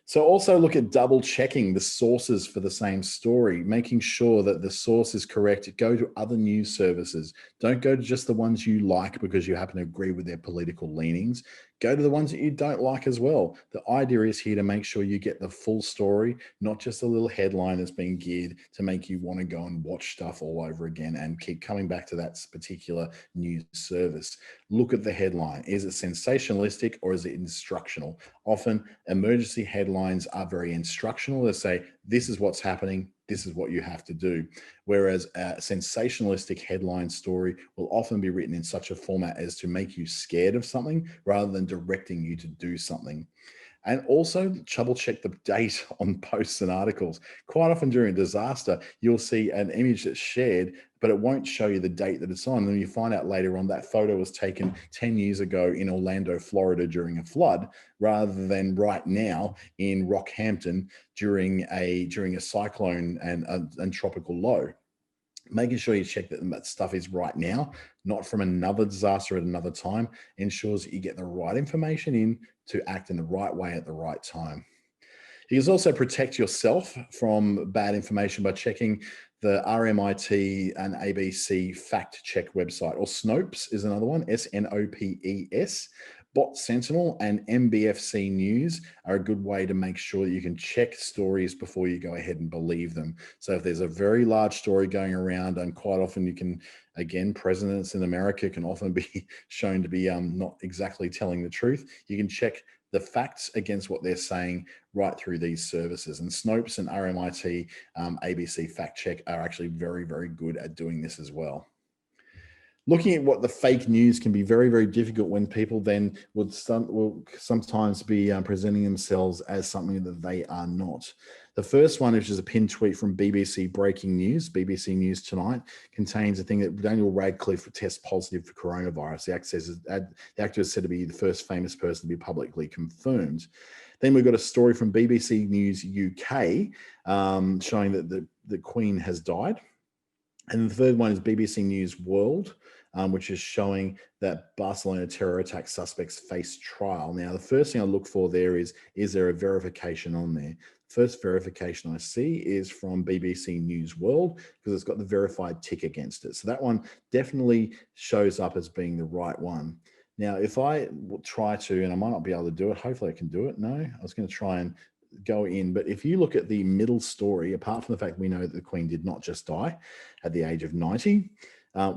So also look at double checking the sources for the same story, making sure that the source is correct. Go to other news services. Don't go to just the ones you like because you happen to agree with their political leanings. Go to the ones that you don't like as well. The idea is here to make sure you get the full story, not just a little headline that's being geared to make you want to go and watch stuff all over again and keep coming back to that particular news service. Look at the headline. Is it sensationalistic or is it instructional? Often emergency headlines are very instructional. They say, this is what's happening, this is what you have to do. Whereas a sensationalistic headline story will often be written in such a format as to make you scared of something rather than directing you to do something. And also double check the date on posts and articles. Quite often during a disaster, you'll see an image that's shared, but it won't show you the date that it's on. And then you find out later on that photo was taken 10 years ago in Orlando, Florida during a flood, rather than right now in Rockhampton during a cyclone and tropical low. Making sure you check that stuff is right now, not from another disaster at another time, ensures that you get the right information in to act in the right way at the right time. You can also protect yourself from bad information by checking the RMIT and ABC fact check website, or Snopes is another one, SNOPES. Bot Sentinel and MBFC News are a good way to make sure that you can check stories before you go ahead and believe them. So if there's a very large story going around, and quite often you can, again, presidents in America can often be shown to be not exactly telling the truth, you can check the facts against what they're saying right through these services. And Snopes and RMIT ABC Fact Check are actually very, very good at doing this as well. Looking at what the fake news can be very, very difficult when people then will sometimes be presenting themselves as something that they are not. The first one, which is a pinned tweet from BBC Breaking News, BBC News Tonight, contains a thing that Daniel Radcliffe would test positive for coronavirus. The actor is said to be the first famous person to be publicly confirmed. Then we've got a story from BBC News UK showing that the Queen has died. And the third one is BBC News World, which is showing that Barcelona terror attack suspects face trial. Now, the first thing I look for there is there a verification on there? First verification I see is from BBC News World because it's got the verified tick against it. So that one definitely shows up as being the right one. Now, if I try to, and I might not be able to do it, hopefully I can do it. No, I was going to try and go in, but if you look at the middle story, apart from the fact we know that the Queen did not just die at the age of 90,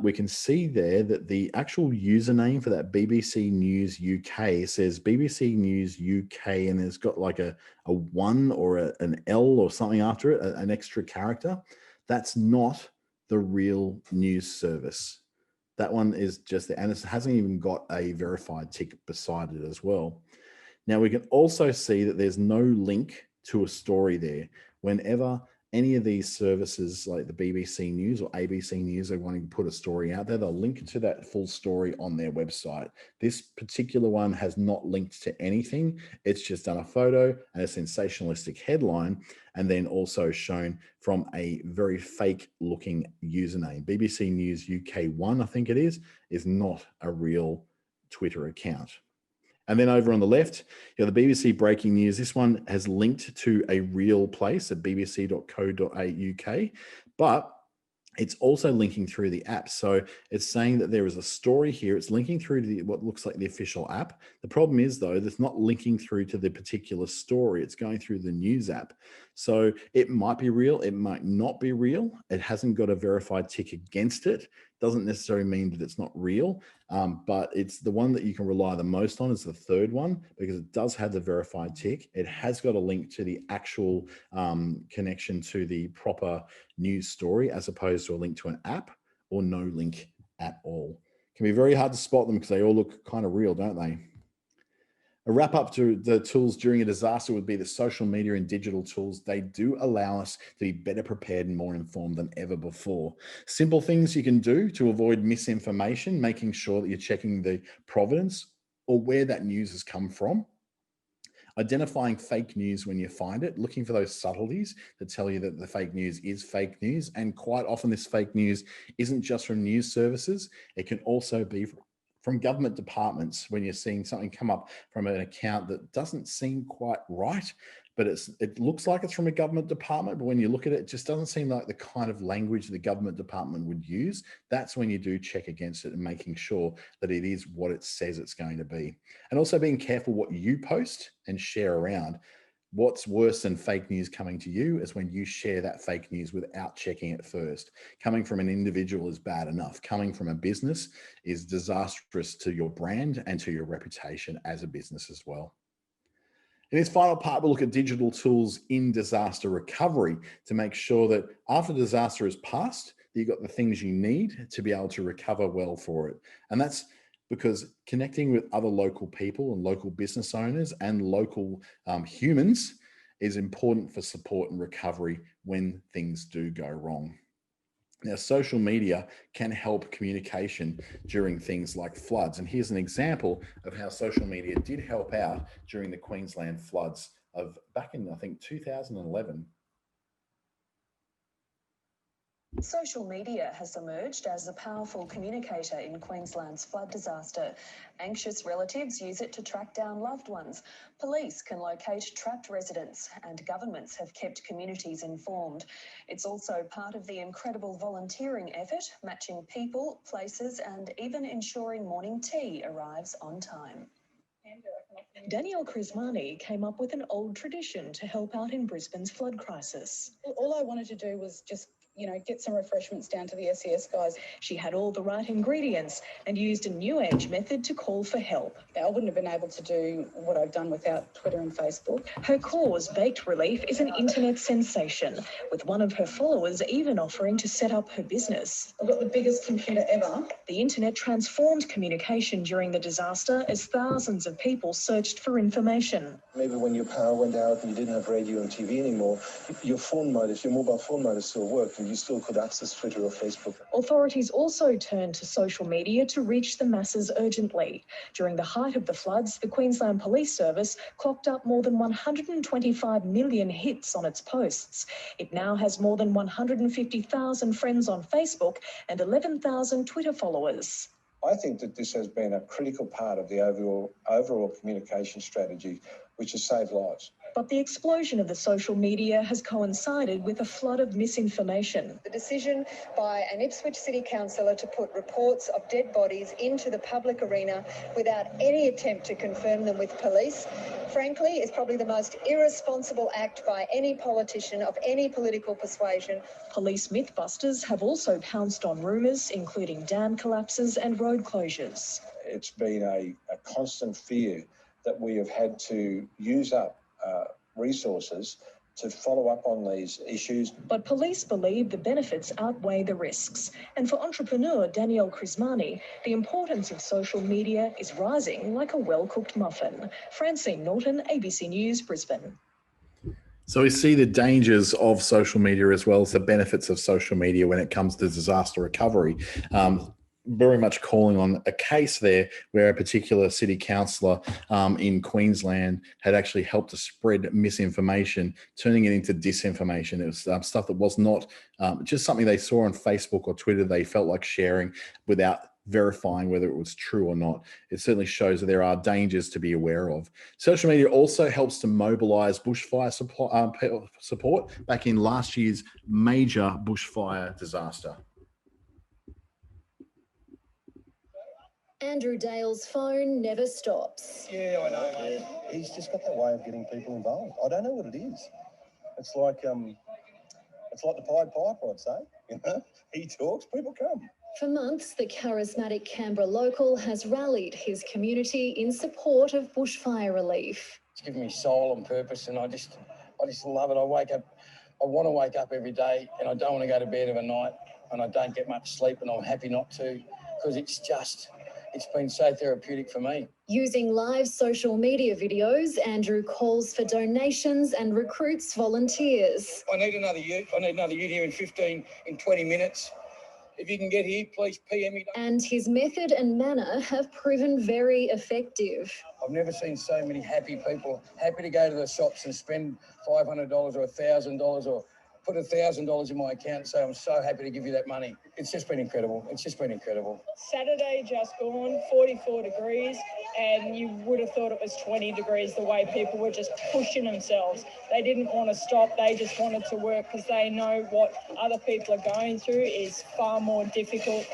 we can see there that the actual username for that BBC News UK says BBC News UK, and it's got like a 1 or an L or something after it, an extra character. That's not the real news service. That one is just there, and it hasn't even got a verified tick beside it as well. Now, we can also see that there's no link to a story there. Whenever any of these services like the BBC News or ABC News are wanting to put a story out there, they'll link to that full story on their website. This particular one has not linked to anything. It's just done a photo and a sensationalistic headline, and then also shown from a very fake looking username. BBC News UK1, I think it is not a real Twitter account. And then over on the left, you have the BBC Breaking News. This one has linked to a real place at bbc.co.uk, but it's also linking through the app. So it's saying that there is a story here. It's linking through to what looks like the official app. The problem is, though, it's not linking through to the particular story. It's going through the news app. So it might be real. It might not be real. It hasn't got a verified tick against it. Doesn't necessarily mean that it's not real, but it's the one that you can rely the most on is the third one because it does have the verified tick. It has got a link to the actual connection to the proper news story as opposed to a link to an app or no link at all. It can be very hard to spot them because they all look kind of real, don't they? A wrap up to the tools during a disaster would be the social media and digital tools. They do allow us to be better prepared and more informed than ever before. Simple things you can do to avoid misinformation, making sure that you're checking the provenance or where that news has come from. Identifying fake news when you find it, looking for those subtleties that tell you that the fake news is fake news. And quite often this fake news isn't just from news services. It can also be from government departments when you're seeing something come up from an account that doesn't seem quite right, but it looks like it's from a government department, but when you look at it, it just doesn't seem like the kind of language the government department would use. That's when you do check against it and making sure that it is what it says it's going to be. And also being careful what you post and share around. What's worse than fake news coming to you is when you share that fake news without checking it first. Coming from an individual is bad enough. Coming from a business is disastrous to your brand and to your reputation as a business as well. In this final part, we'll look at digital tools in disaster recovery to make sure that after disaster has passed, that you've got the things you need to be able to recover well for it. And that's because connecting with other local people and local business owners and local humans is important for support and recovery when things do go wrong. Now, social media can help communication during things like floods. And here's an example of how social media did help out during the Queensland floods of back in, I think, 2011. Social media has emerged as a powerful communicator in Queensland's flood disaster. Anxious relatives use it to track down loved ones. Police can locate trapped residents, and governments have kept communities informed. It's also part of the incredible volunteering effort, matching people, places, and even ensuring morning tea arrives on time. Danielle Crismani came up with an old tradition to help out in Brisbane's flood crisis. All I wanted to do was just get some refreshments down to the SES guys. She had all the right ingredients and used a new age method to call for help. I wouldn't have been able to do what I've done without Twitter and Facebook. Her cause, Baked Relief, is an internet sensation, with one of her followers even offering to set up her business. I've got the biggest computer ever. The internet transformed communication during the disaster as thousands of people searched for information. Maybe when your power went out and you didn't have radio and TV anymore, your mobile phone might have still worked and you still could access Twitter or Facebook. Authorities also turned to social media to reach the masses urgently. During the height of the floods, the Queensland Police Service clocked up more than 125 million hits on its posts. It now has more than 150,000 friends on Facebook and 11,000 Twitter followers. I think that this has been a critical part of the overall communication strategy, which has saved lives. But the explosion of the social media has coincided with a flood of misinformation. The decision by an Ipswich City Councillor to put reports of dead bodies into the public arena without any attempt to confirm them with police, frankly, is probably the most irresponsible act by any politician of any political persuasion. Police mythbusters have also pounced on rumours, including dam collapses and road closures. It's been a constant fear that we have had to use up resources to follow up on these issues. But police believe the benefits outweigh the risks. And for entrepreneur Danielle Crismani, the importance of social media is rising like a well-cooked muffin. Francine Norton, ABC News, Brisbane. So we see the dangers of social media as well as the benefits of social media when it comes to disaster recovery. Very much calling on a case there where a particular city councillor in Queensland had actually helped to spread misinformation, turning it into disinformation. It was stuff that was not just something they saw on Facebook or Twitter they felt like sharing without verifying whether it was true or not. It certainly shows that there are dangers to be aware of. Social media also helps to mobilise bushfire support back in last year's major bushfire disaster. Andrew Dale's phone never stops. Yeah, I know, man. He's just got that way of getting people involved. I don't know what it is. It's like the Pied Piper, I'd say. You know, he talks, people come. For months, the charismatic Canberra local has rallied his community in support of bushfire relief. It's given me soul and purpose, and I just love it. I want to wake up every day, and I don't want to go to bed of a night, and I don't get much sleep, and I'm happy not to, because it's been so therapeutic for me. Using live social media videos, Andrew calls for donations and recruits volunteers. I need another youth. Here in 20 minutes. If you can get here, please PM me. And his method and manner have proven very effective. I've never seen so many happy people, happy to go to the shops and spend $500 or $1,000 or put $1,000 in my account and say, I'm so happy to give you that money. It's just been incredible. Saturday just gone, 44 degrees, and you would have thought it was 20 degrees the way people were just pushing themselves. They didn't want to stop. They just wanted to work because they know what other people are going through is far more difficult.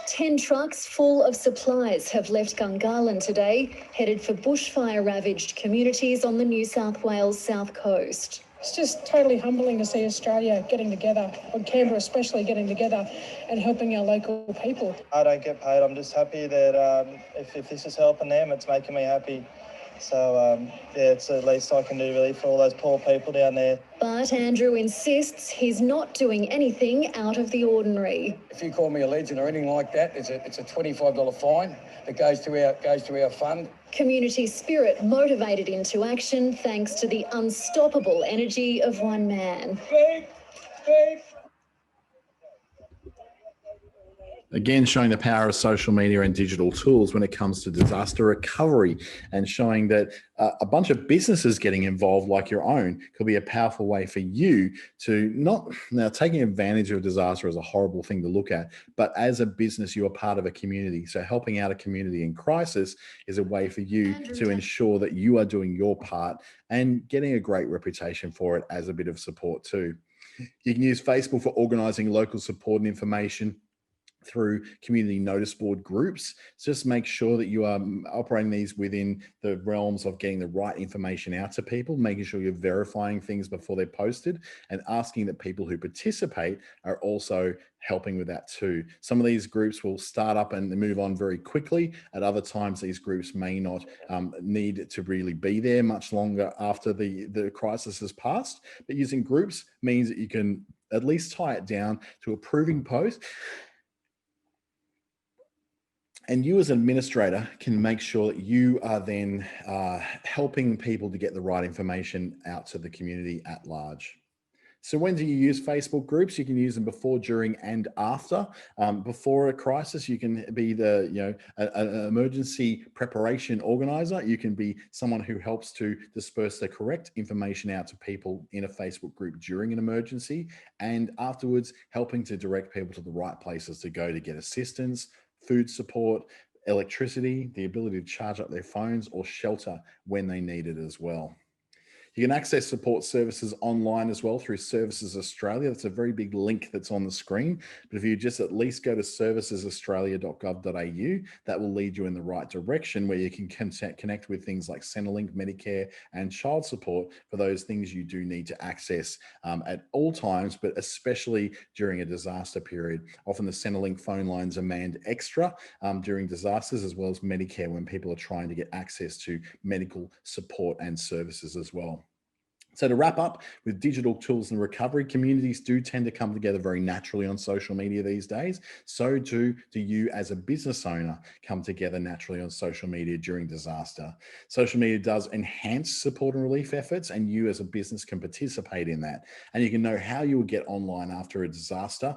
10 trucks full of supplies have left Gungahlin today, headed for bushfire-ravaged communities on the New South Wales south coast. It's just totally humbling to see Australia getting together, or Canberra especially getting together and helping our local people. I don't get paid. I'm just happy that if this is helping them, it's making me happy. So, it's the least I can do really for all those poor people down there. But Andrew insists he's not doing anything out of the ordinary. If you call me a legend or anything like that, it's a $25 fine that goes to our fund. Community spirit motivated into action thanks to the unstoppable energy of one man. Beep. Again, showing the power of social media and digital tools when it comes to disaster recovery, and showing that a bunch of businesses getting involved like your own could be a powerful way for you to now taking advantage of disaster is a horrible thing to look at, but as a business, you are part of a community. So helping out a community in crisis is a way for you to ensure that you are doing your part and getting a great reputation for it as a bit of support too. You can use Facebook for organising local support and information. through community notice board groups. Just make sure that you are operating these within the realms of getting the right information out to people, making sure you're verifying things before they're posted, and asking that people who participate are also helping with that too. Some of these groups will start up and move on very quickly. At other times, these groups may not need to really be there much longer after the crisis has passed. But using groups means that you can at least tie it down to approving posts. And you as an administrator can make sure that you are then helping people to get the right information out to the community at large. So when do you use Facebook groups? You can use them before, during, and after. Before a crisis, you can be an emergency preparation organizer. You can be someone who helps to disperse the correct information out to people in a Facebook group during an emergency, and afterwards, helping to direct people to the right places to go to get assistance, food support, electricity, the ability to charge up their phones, or shelter when they need it as well. You can access support services online as well through Services Australia. That's a very big link that's on the screen. But if you just at least go to servicesaustralia.gov.au, that will lead you in the right direction, where you can connect with things like Centrelink, Medicare, and child support for those things you do need to access at all times, but especially during a disaster period. Often the Centrelink phone lines are manned extra during disasters, as well as Medicare when people are trying to get access to medical support and services as well. So to wrap up with digital tools and recovery, communities do tend to come together very naturally on social media these days. So do you as a business owner come together naturally on social media during disaster. Social media does enhance support and relief efforts, and you as a business can participate in that. And you can know how you will get online after a disaster.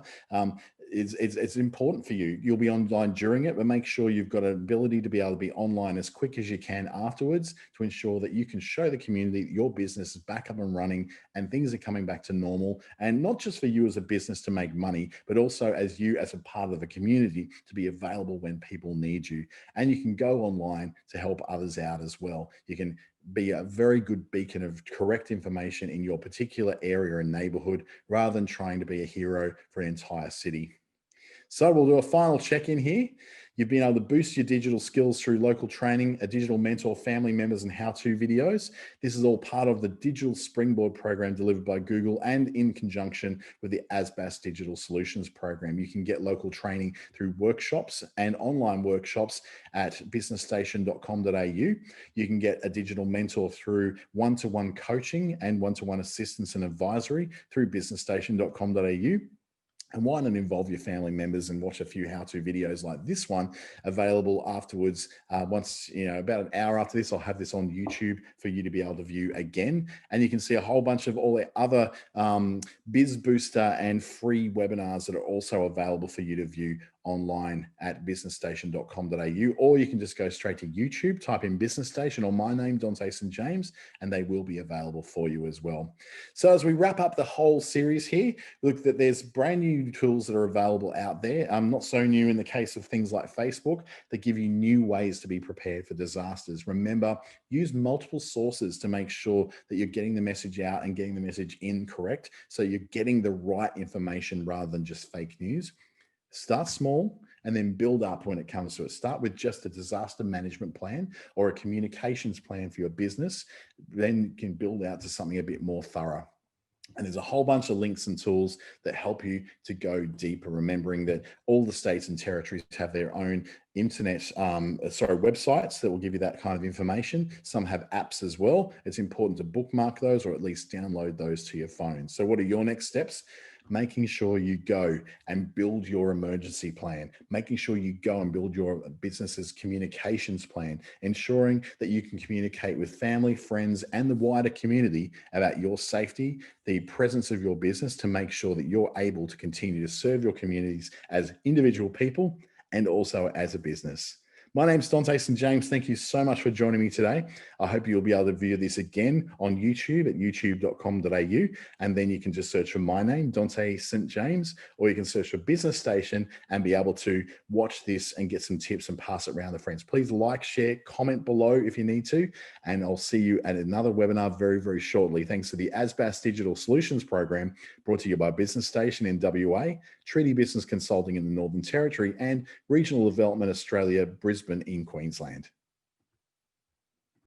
It's important for you. You'll be online during it, but make sure you've got an ability to be able to be online as quick as you can afterwards to ensure that you can show the community that your business is back up and running and things are coming back to normal. And not just for you as a business to make money, but also as you as a part of the community to be available when people need you. And you can go online to help others out as well. You can be a very good beacon of correct information in your particular area and neighborhood, rather than trying to be a hero for an entire city. So we'll do a final check-in here. You've been able to boost your digital skills through local training, a digital mentor, family members, and how-to videos. This is all part of the Digital Springboard program delivered by Google and in conjunction with the ASBAS Digital Solutions program. You can get local training through workshops and online workshops at businessstation.com.au. You can get a digital mentor through one-to-one coaching and one-to-one assistance and advisory through businessstation.com.au. And why not involve your family members and watch a few how-to videos like this one available afterwards. Once, about an hour after this, I'll have this on YouTube for you to be able to view again. And you can see a whole bunch of all the other Biz Booster and free webinars that are also available for you to view online at businessstation.com.au, or you can just go straight to YouTube, type in Business Station or my name, Dante St. James, and they will be available for you as well. So as we wrap up the whole series here, look that there's brand new tools that are available out there. Not so new in the case of things like Facebook, that give you new ways to be prepared for disasters. Remember, use multiple sources to make sure that you're getting the message out and getting the message in correct, so you're getting the right information rather than just fake news. Start small and then build up when it comes to it. Start with just a disaster management plan or a communications plan for your business. Then you can build out to something a bit more thorough. And there's a whole bunch of links and tools that help you to go deeper, remembering that all the states and territories have their own websites that will give you that kind of information. Some have apps as well. It's important to bookmark those or at least download those to your phone. So what are your next steps? Making sure you go and build your emergency plan, making sure you go and build your business's communications plan, ensuring that you can communicate with family, friends, and the wider community about your safety, the presence of your business, to make sure that you're able to continue to serve your communities as individual people and also as a business. My name's Dante St. James. Thank you so much for joining me today. I hope you'll be able to view this again on YouTube at youtube.com.au. And then you can just search for my name, Dante St. James, or you can search for Business Station and be able to watch this and get some tips and pass it around to friends. Please like, share, comment below if you need to. And I'll see you at another webinar very, very shortly. Thanks to the ASBAS Digital Solutions Program brought to you by Business Station in WA, Treaty Business Consulting in the Northern Territory, and Regional Development Australia, Brisbane in Queensland.